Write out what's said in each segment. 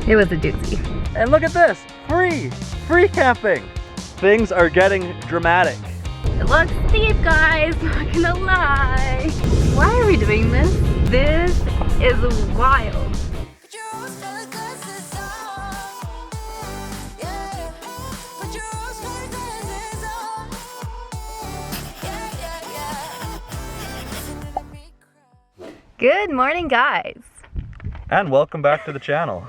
It was a doozy. And look at this, free camping. Things are getting dramatic. It looks steep, guys, not gonna lie. Why are we doing this? This is wild. Good morning, guys. And welcome back to the channel.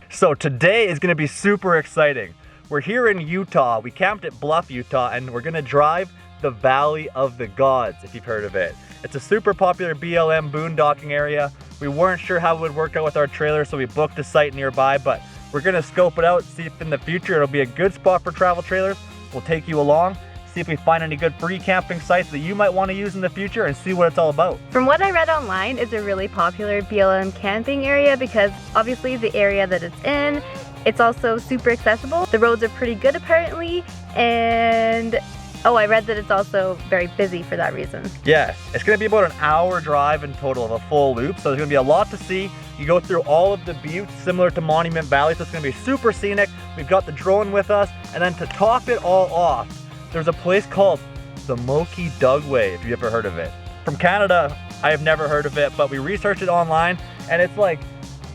So today is gonna be super exciting. We're here in Utah. We camped at Bluff, Utah, and we're gonna drive the Valley of the Gods, if you've heard of it. It's a super popular BLM boondocking area. We weren't sure how it would work out with our trailer, so we booked a site nearby, but we're gonna scope it out, see if in the future it'll be a good spot for travel trailers. We'll take you along, see if we find any good free camping sites that you might want to use in the future, and see what it's all about. From what I read online, it's a really popular BLM camping area because obviously the area that it's in, it's also super accessible. The roads are pretty good apparently, and I read that it's also very busy for that reason. Yeah, it's gonna be about an hour drive in total of a full loop, so there's gonna be a lot to see. You go through all of the buttes similar to Monument Valley, so it's gonna be super scenic. We've got the drone with us, and then to top it all off, there's a place called the Moki Dugway, if you ever heard of it. From Canada, I have never heard of it, but we researched it online, and it's like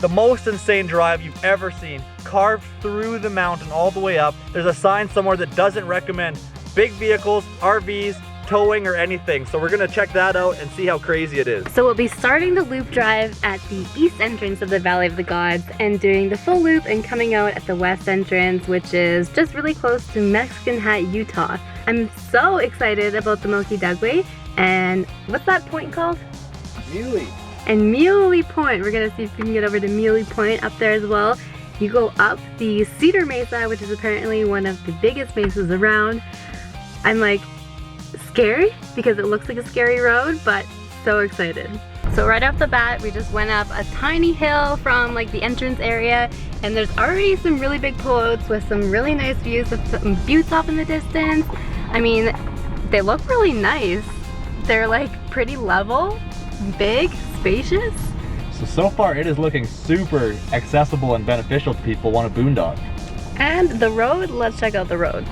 the most insane drive you've ever seen, carved through the mountain all the way up. There's a sign somewhere that doesn't recommend big vehicles, RVs, towing, or anything. So we're gonna check that out and see how crazy it is. So we'll be starting the loop drive at the east entrance of the Valley of the Gods and doing the full loop and coming out at the west entrance, which is just really close to Mexican Hat, Utah. I'm so excited about the Moki Dugway. And what's that point called? Muley. And Muley Point. We're gonna see if we can get over to Muley Point up there as well. You go up the Cedar Mesa, which is apparently one of the biggest mesas around. I'm like scared because it looks like a scary road, but so excited. So right off the bat, we just went up a tiny hill from like the entrance area, and there's already some really big pullouts with some really nice views of some buttes off in the distance. I mean, they look really nice. They're like pretty level, big, spacious. So far it is looking super accessible and beneficial to people who want a boondock. And the road, let's check out the road.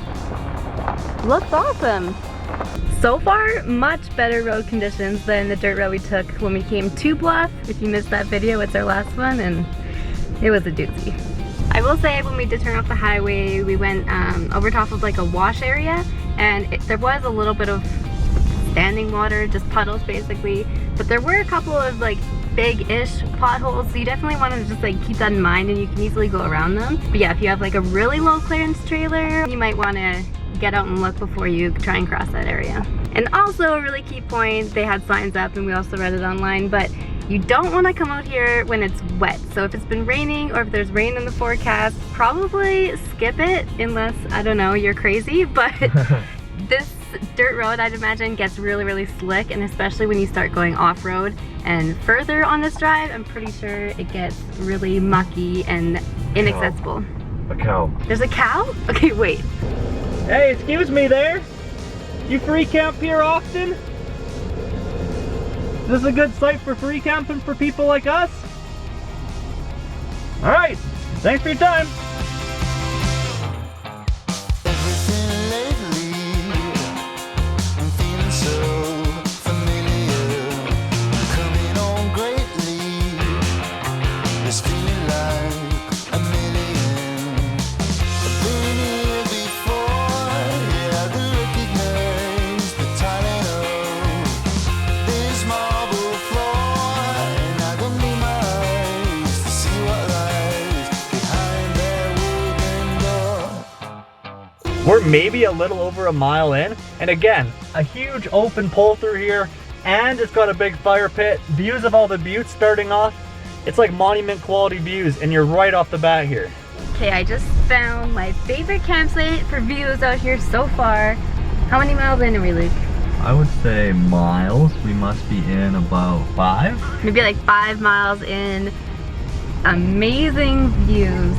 Looks awesome. So far, much better road conditions than the dirt road we took when we came to Bluff. If you missed that video, it's our last one, and it was a doozy. I will say when we did turn off the highway, we went over top of like a wash area, and there was a little bit of standing water, just puddles basically, but there were a couple of like big-ish potholes, so you definitely want to just like keep that in mind, and you can easily go around them. But yeah, if you have like a really low clearance trailer, you might want to get out and look before you try and cross that area. And also a really key point, they had signs up and we also read it online, but you don't want to come out here when it's wet. So if it's been raining or if there's rain in the forecast, probably skip it unless, I don't know, you're crazy, but this dirt road, I'd imagine, gets really slick, and especially when you start going off-road and further on this drive, I'm pretty sure it gets really mucky and inaccessible. A cow. There's a cow? Okay, wait. Hey, excuse me there. You free camp here often? Is this a good site for free camping for people like us? All right, thanks for your time. We're maybe a little over a mile in, and again, a huge open pull through here, and it's got a big fire pit, views of all the buttes starting off. It's like monument quality views, and you're right off the bat here. Okay, I just found my favorite campsite for views out here so far. How many miles in are we, Luke? I would say miles. We must be in about 5. Maybe like 5 miles in. Amazing views.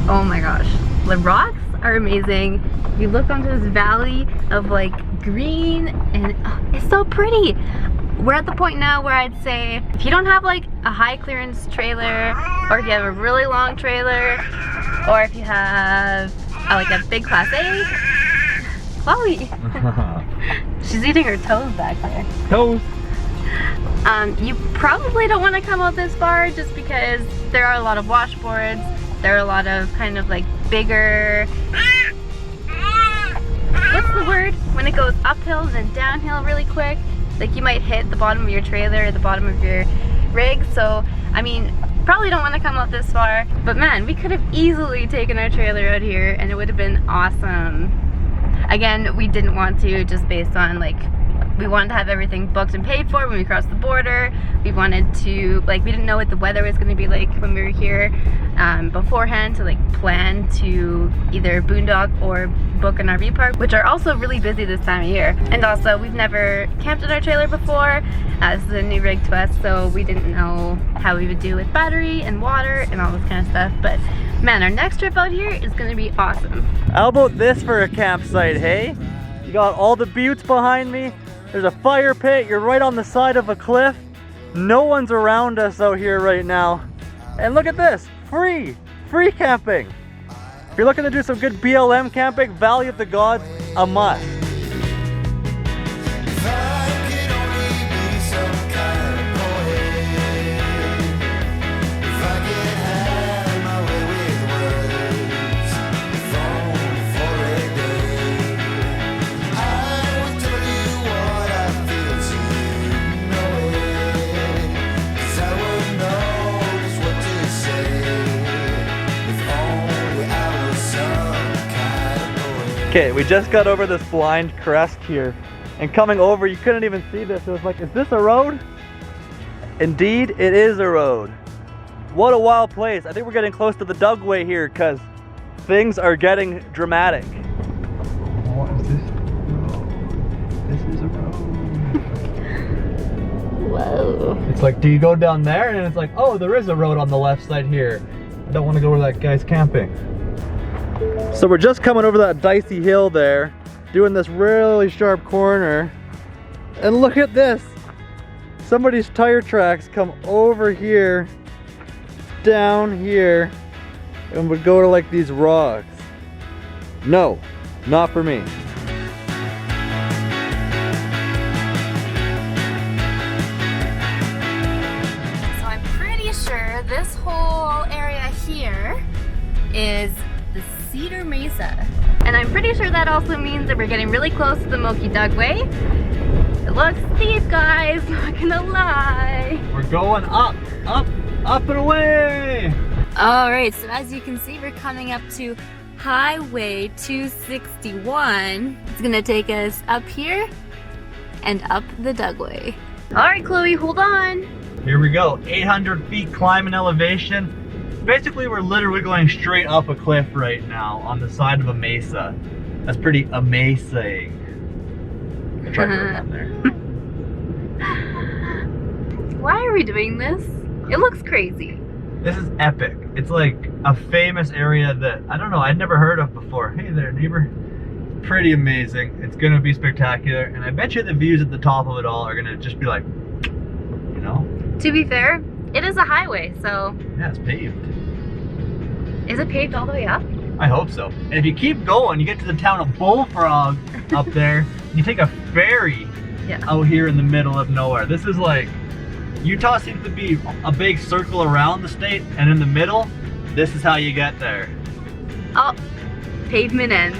Oh my gosh. The rocks are amazing. You look onto this valley of like green, and it's so pretty. we're at the point now where I'd say if you don't have like a high clearance trailer, or if you have a really long trailer, or if you have like a big class A, Chloe, she's eating her toes back there. Toes. You probably don't want to come out this far just because there are a lot of washboards. There are a lot of kind of like bigger, what's the word? When it goes uphill and then downhill really quick, like you might hit the bottom of your trailer or the bottom of your rig. So, I mean, probably don't want to come out this far, but man, we could have easily taken our trailer out here and it would have been awesome. Again, we didn't want to just based on like, we wanted to have everything booked and paid for when we crossed the border. We wanted to, like, we didn't know what the weather was going to be like when we were here beforehand to like plan to either boondock or book an RV park, which are also really busy this time of year. And also, we've never camped in our trailer before. This is a new rig to us, so we didn't know how we would do with battery and water and all this kind of stuff. But man, our next trip out here is going to be awesome. How about this for a campsite, hey? You got all the buttes behind me. There's a fire pit, you're right on the side of a cliff. No one's around us out here right now. And look at this, free camping. If you're looking to do some good BLM camping, Valley of the Gods, a must. Okay, we just got over this blind crest here, and coming over, you couldn't even see this. It was like, is this a road? Indeed, it is a road. What a wild place. I think we're getting close to the Dugway here because things are getting dramatic. What is this? This is a road. Whoa. It's like, do you go down there? And it's like, oh, there is a road on the left side here. I don't want to go where that guy's camping. So we're just coming over that dicey hill there, doing this really sharp corner. And look at this. Somebody's tire tracks come over here, down here, and would go to like these rocks. No, not for me. So I'm pretty sure this whole area here is the Cedar Mesa. And I'm pretty sure that also means that we're getting really close to the Moki Dugway. It looks steep, guys, not gonna lie. We're going up, up, up and away. All right, so as you can see, we're coming up to Highway 261. It's gonna take us up here and up the Dugway. All right, Chloe, hold on. Here we go, 800 feet climb in elevation. Basically, we're literally going straight up a cliff right now on the side of a mesa. That's pretty amazing. I tried to run there. Why are we doing this? It looks crazy. This is epic. It's like a famous area that, I don't know, I'd never heard of before. Hey there, neighbor. Pretty amazing. It's gonna be spectacular. And I bet you the views at the top of it all are gonna just be like, you know? To be fair, it is a highway, so. Yeah, it's paved. Is it paved all the way up? I hope so. And if you keep going, you get to the town of Bullfrog up there. You take a ferry out here in the middle of nowhere. This is like, Utah seems to be a big circle around the state, and in the middle, this is how you get there. Oh, pavement ends.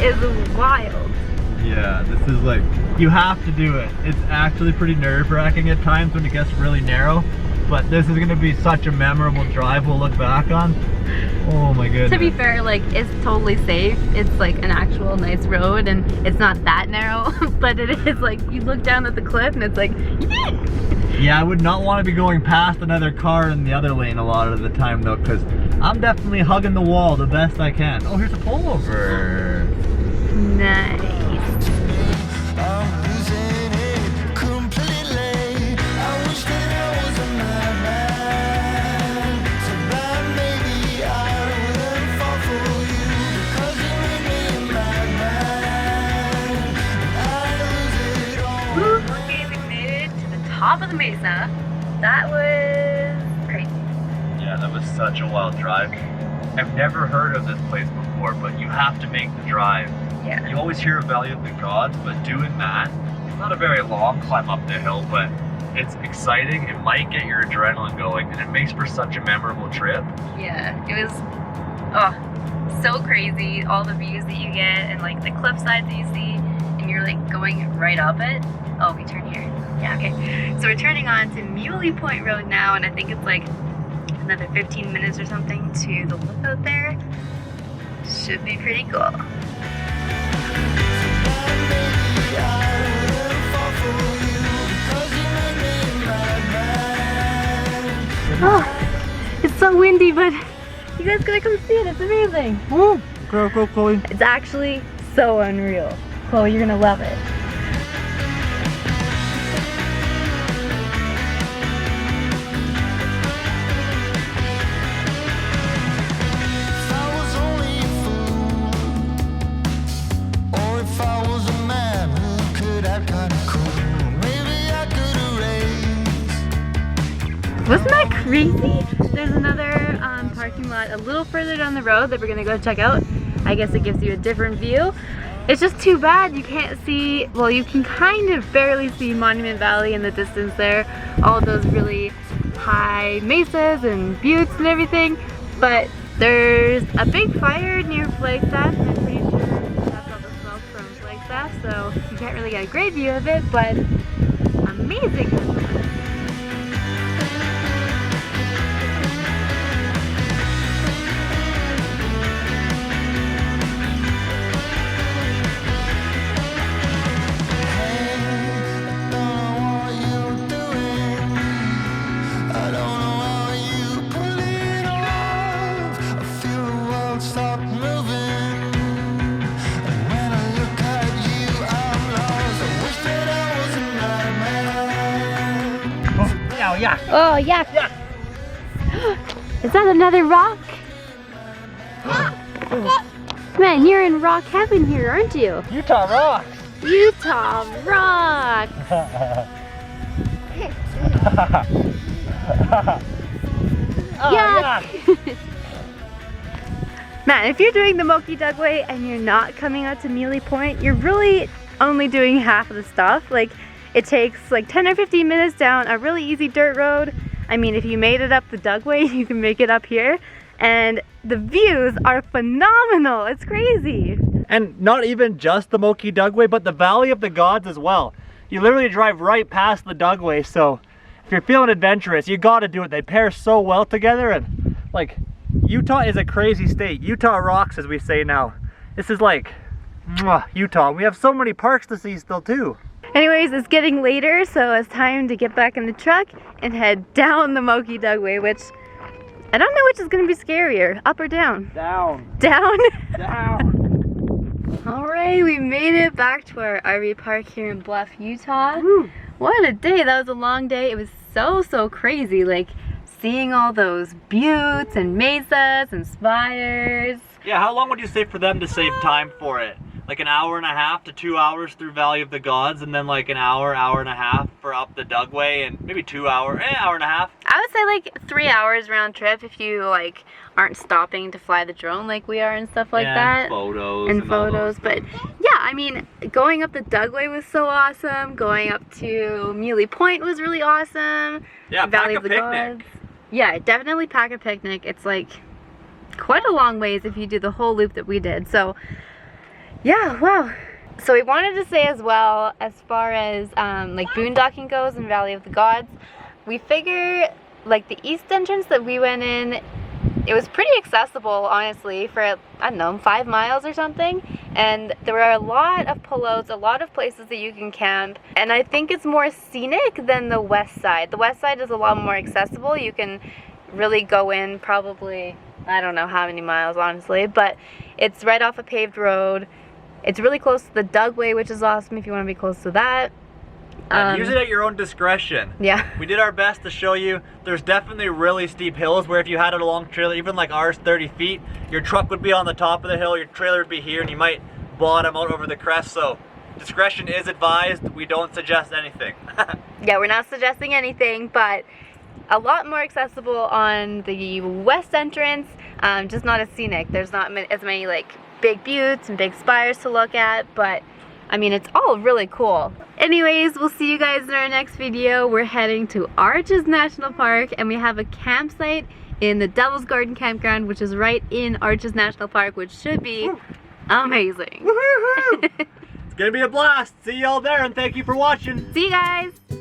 Is wild. Yeah, this is like, you have to do it. It's actually pretty nerve-wracking at times when it gets really narrow, but this is going to be such a memorable drive we'll look back on. Oh my goodness. To be fair, like, it's totally safe. It's like an actual nice road and it's not that narrow, but it is like, you look down at the cliff and it's like, yeah, I would not want to be going past another car in the other lane a lot of the time though, because I'm definitely hugging the wall the best I can. Oh, here's a pullover. Nice. Top of the mesa. That was crazy. Yeah, that was such a wild drive. I've never heard of this place before, but you have to make the drive. Yeah. You always hear of Valley of the Gods, but doing that, it's not a very long climb up the hill, but it's exciting. It might get your adrenaline going, and it makes for such a memorable trip. Yeah, it was, oh, so crazy. All the views that you get and like the cliff sides that you see, and you're like going right up it. Oh, we turn here. Yeah, okay. So we're turning on to Muley Point Road now, and I think it's like another 15 minutes or something to the lookout there. Should be pretty cool. Oh, it's so windy, but you guys gotta come see it. It's amazing. Woo! Go, Chloe. It's actually so unreal. Chloe, you're gonna love it. Wasn't that crazy? There's another parking lot a little further down the road that we're gonna go check out. I guess it gives you a different view. It's just too bad you can't see, well, you can kind of barely see Monument Valley in the distance there. All those really high mesas and buttes and everything. But there's a big fire near Flagstaff, and I'm pretty sure that's all the smoke from Flagstaff, so you can't really get a great view of it, but amazing. Oh, yeah. Is that another rock? Man, you're in rock heaven here, aren't you? Utah rocks! Utah rocks! Oh, yeah. Man, if you're doing the Moki Dugway and you're not coming out to Muley Point, you're really only doing half of the stuff. Like, it takes like 10 or 15 minutes down a really easy dirt road. I mean, if you made it up the Dugway, you can make it up here. And the views are phenomenal. It's crazy. And not even just the Moki Dugway, but the Valley of the Gods as well. You literally drive right past the Dugway, so if you're feeling adventurous, you gotta do it. They pair so well together, and like, Utah is a crazy state. Utah rocks, as we say now. This is like, mwah, Utah. We have so many parks to see still too. Anyways, it's getting later, so it's time to get back in the truck and head down the Moki Dugway, which I don't know which is going to be scarier, up or down? Down. Down? Down. Alright, we made it back to our RV park here in Bluff, Utah. Woo. What a day. That was a long day. It was so crazy, like seeing all those buttes and mesas and spires. Yeah, how long would you say for them to save time for it? Like an hour and a half to 2 hours through Valley of the Gods, and then like an hour and a half for up the Dugway, and maybe 2 hours, hour and a half. I would say like 3 hours round trip if you like aren't stopping to fly the drone like we are and stuff like that. And photos. And photos, but yeah, I mean, going up the Dugway was so awesome. Going up to Muley Point was really awesome. Yeah, Valley pack of a the picnic. Gods. Yeah, definitely pack a picnic. It's like quite a long ways if you do the whole loop that we did. So yeah, wow. So we wanted to say as well, as far as like boondocking goes in Valley of the Gods, we figure like the east entrance that we went in it was pretty accessible, honestly, for, I don't know, 5 miles or something. And there were a lot of pullouts, a lot of places that you can camp. And I think it's more scenic than the west side. The west side is a lot more accessible. You can really go in probably, I don't know how many miles, honestly, but it's right off a paved road. It's really close to the Dugway, which is awesome if you want to be close to that. And use it at your own discretion. Yeah. We did our best to show you. There's definitely really steep hills where if you had it along trailer, even like ours, 30 feet, your truck would be on the top of the hill, your trailer would be here, and you might bottom out over the crest. So discretion is advised. We don't suggest anything. Yeah, we're not suggesting anything, but a lot more accessible on the west entrance, just not as scenic. There's not as many like big buttes and big spires to look at, but I mean, it's all really cool. Anyways, we'll see you guys in our next video. We're heading to Arches National Park, and we have a campsite in the Devil's Garden Campground, which is right in Arches National Park, which should be amazing. It's gonna be a blast. See y'all there, and thank you for watching. See you guys.